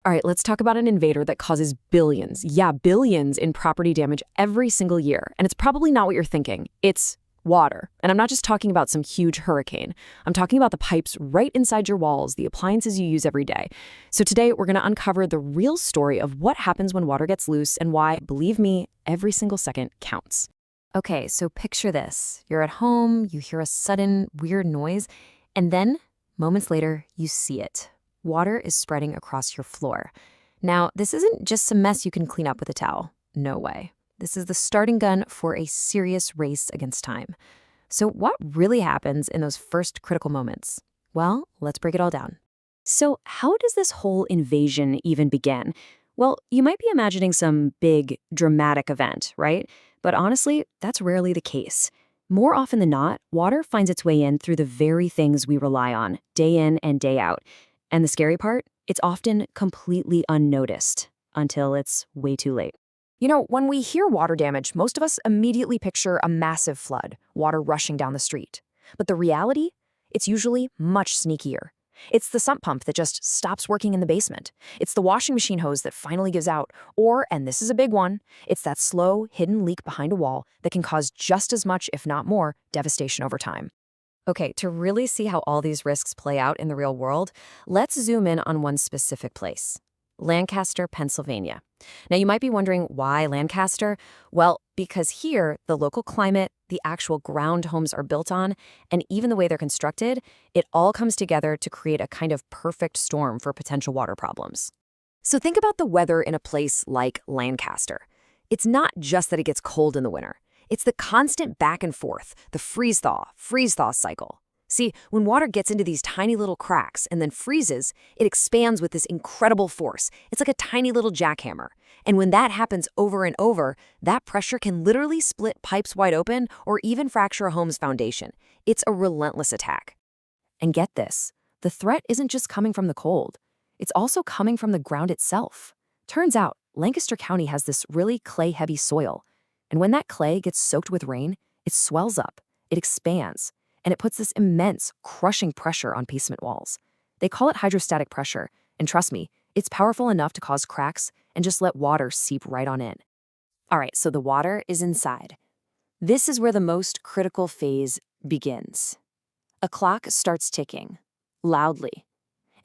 All right, let's talk about an invader that causes billions, yeah, billions in property damage every single year. And it's probably not what you're thinking. It's water. And I'm not just talking about some huge hurricane. I'm talking about the pipes right inside your walls, the appliances you use every day. So today, we're going to uncover the real story of what happens when water gets loose and why, believe me, every single second counts. Okay, so picture this. You're at home, you hear a sudden, weird noise, and then, moments later, you see it. Water is spreading across your floor. Now, this isn't just some mess you can clean up with a towel. No way. This is the starting gun for a serious race against time. So what really happens in those first critical moments? Well, let's break it all down. So how does this whole invasion even begin? Well, you might be imagining some big, dramatic event, right? But honestly, that's rarely the case. More often than not, water finds its way in through the very things we rely on, day in and day out. And the scary part? It's often completely unnoticed until it's way too late. You know, when we hear water damage, most of us immediately picture a massive flood, water rushing down the street. But the reality? It's usually much sneakier. It's the sump pump that just stops working in the basement. It's the washing machine hose that finally gives out. Or, and this is a big one, it's that slow, hidden leak behind a wall that can cause just as much, if not more, devastation over time. Okay, to really see how all these risks play out in the real world, let's zoom in on one specific place. Lancaster, Pennsylvania. Now, you might be wondering why Lancaster? Well, because here, the local climate, the actual ground homes are built on, and even the way they're constructed, it all comes together to create a kind of perfect storm for potential water problems. So think about the weather in a place like Lancaster. It's not just that it gets cold in the winter. It's the constant back and forth, the freeze-thaw cycle. See, when water gets into these tiny little cracks and then freezes, it expands with this incredible force. It's like a tiny little jackhammer. And when that happens over and over, that pressure can literally split pipes wide open or even fracture a home's foundation. It's a relentless attack. And get this, the threat isn't just coming from the cold. It's also coming from the ground itself. Turns out, Lancaster County has this really clay-heavy soil. And when that clay gets soaked with rain, it swells up, it expands, and it puts this immense, crushing pressure on basement walls. They call it hydrostatic pressure, and trust me, it's powerful enough to cause cracks and just let water seep right on in. All right, so the water is inside. This is where the most critical phase begins. A clock starts ticking, loudly,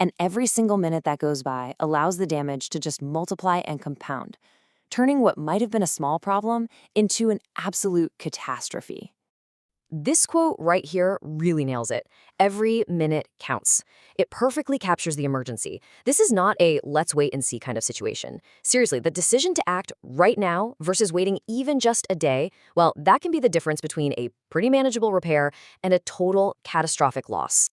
and every single minute that goes by allows the damage to just multiply and compound, turning what might have been a small problem into an absolute catastrophe. This quote right here really nails it. Every minute counts. It perfectly captures the emergency. This is not a let's wait and see kind of situation. Seriously, the decision to act right now versus waiting even just a day, well, that can be the difference between a pretty manageable repair and a total catastrophic loss.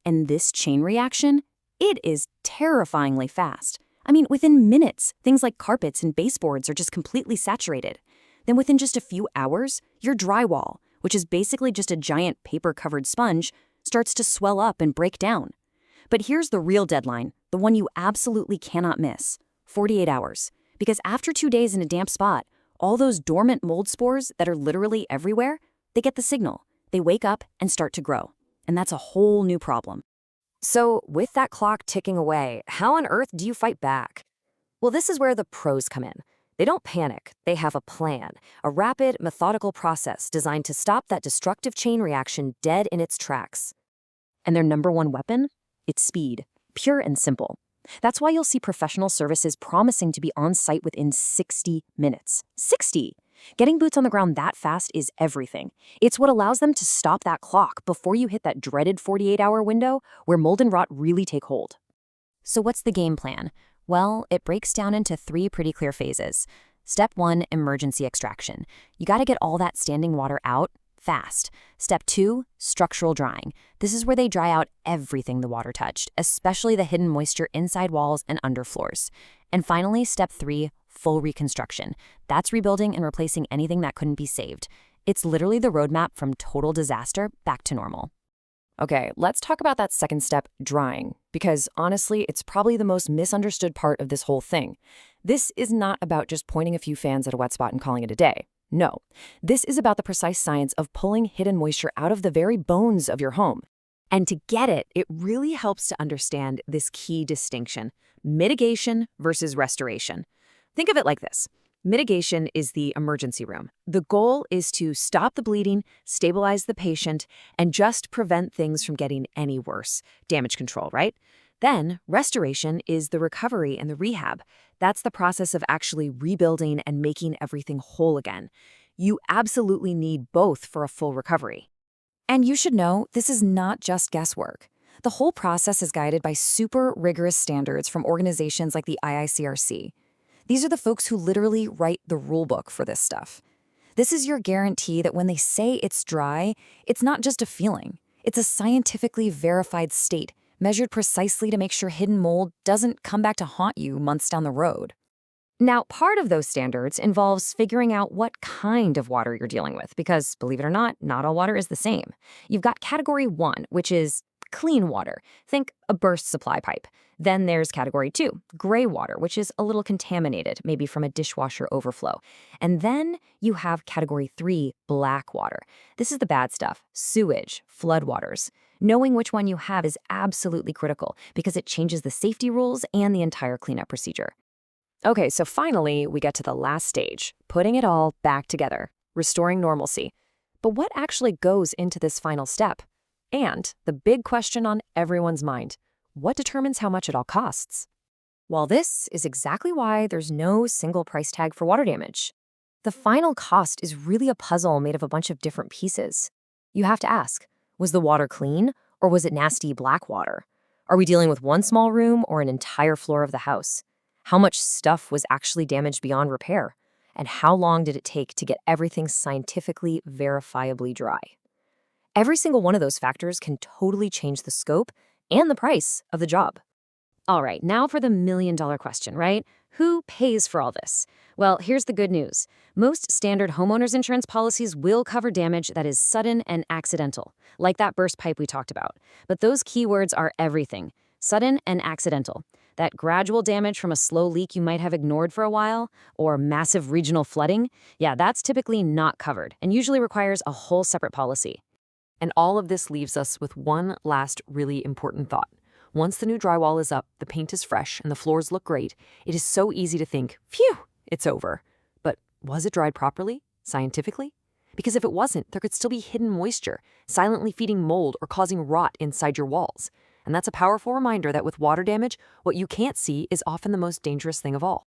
And this chain reaction, it is terrifyingly fast. I mean, within minutes, things like carpets and baseboards are just completely saturated. Then within just a few hours, your drywall, which is basically just a giant paper-covered sponge, starts to swell up and break down. But here's the real deadline, the one you absolutely cannot miss: 48 hours. Because after 2 days in a damp spot, all those dormant mold spores that are literally everywhere, they get the signal. They wake up and start to grow. And that's a whole new problem. So, with that clock ticking away, how on earth do you fight back? Well, this is where the pros come in. They don't panic. They have a plan, a rapid, methodical process designed to stop that destructive chain reaction dead in its tracks. And their number one weapon? It's speed, pure and simple. That's why you'll see professional services promising to be on site within 60 minutes. 60! Getting boots on the ground that fast is everything. It's what allows them to stop that clock before you hit that dreaded 48-hour window where mold and rot really take hold. So what's the game plan? Well, it breaks down into 3 pretty clear phases. Step 1, emergency extraction. You gotta get all that standing water out fast. Step 2, structural drying. This is where they dry out everything the water touched, especially the hidden moisture inside walls and underfloors. And finally, step 3, full reconstruction. That's rebuilding and replacing anything that couldn't be saved. It's literally the roadmap from total disaster back to normal. Okay, let's talk about that second step, drying, because honestly, it's probably the most misunderstood part of this whole thing. This is not about just pointing a few fans at a wet spot and calling it a day. No, this is about the precise science of pulling hidden moisture out of the very bones of your home. And to get it, it really helps to understand this key distinction: mitigation versus restoration. Think of it like this. Mitigation is the emergency room. The goal is to stop the bleeding, stabilize the patient, and just prevent things from getting any worse. Damage control, right? Then, restoration is the recovery and the rehab. That's the process of actually rebuilding and making everything whole again. You absolutely need both for a full recovery. And you should know, this is not just guesswork. The whole process is guided by super rigorous standards from organizations like the IICRC. These are the folks who literally write the rulebook for this stuff. This is your guarantee that when they say it's dry, it's not just a feeling. It's a scientifically verified state, measured precisely to make sure hidden mold doesn't come back to haunt you months down the road. Now, part of those standards involves figuring out what kind of water you're dealing with, because, believe it or not all water is the same. You've got Category 1, which is clean water. Think a burst supply pipe. Then there's Category 2, gray water, which is a little contaminated, maybe from a dishwasher overflow. And then you have Category 3, black water. This is the bad stuff: sewage, floodwaters. Knowing which one you have is absolutely critical because it changes the safety rules and the entire cleanup procedure. Okay, so finally, we get to the last stage, putting it all back together, restoring normalcy. But what actually goes into this final step? And the big question on everyone's mind: what determines how much it all costs? Well, this is exactly why there's no single price tag for water damage. The final cost is really a puzzle made of a bunch of different pieces. You have to ask, was the water clean, or was it nasty black water? Are we dealing with one small room or an entire floor of the house? How much stuff was actually damaged beyond repair? And how long did it take to get everything scientifically verifiably dry? Every single one of those factors can totally change the scope and the price of the job. All right, now for the million-dollar question, right? Who pays for all this? Well, here's the good news. Most standard homeowners insurance policies will cover damage that is sudden and accidental, like that burst pipe we talked about. But those keywords are everything: sudden and accidental. That gradual damage from a slow leak you might have ignored for a while, or massive regional flooding, yeah, that's typically not covered and usually requires a whole separate policy. And all of this leaves us with one last really important thought. Once the new drywall is up, the paint is fresh, and the floors look great, it is so easy to think, phew, it's over. But was it dried properly, scientifically? Because if it wasn't, there could still be hidden moisture, silently feeding mold or causing rot inside your walls. And that's a powerful reminder that with water damage, what you can't see is often the most dangerous thing of all.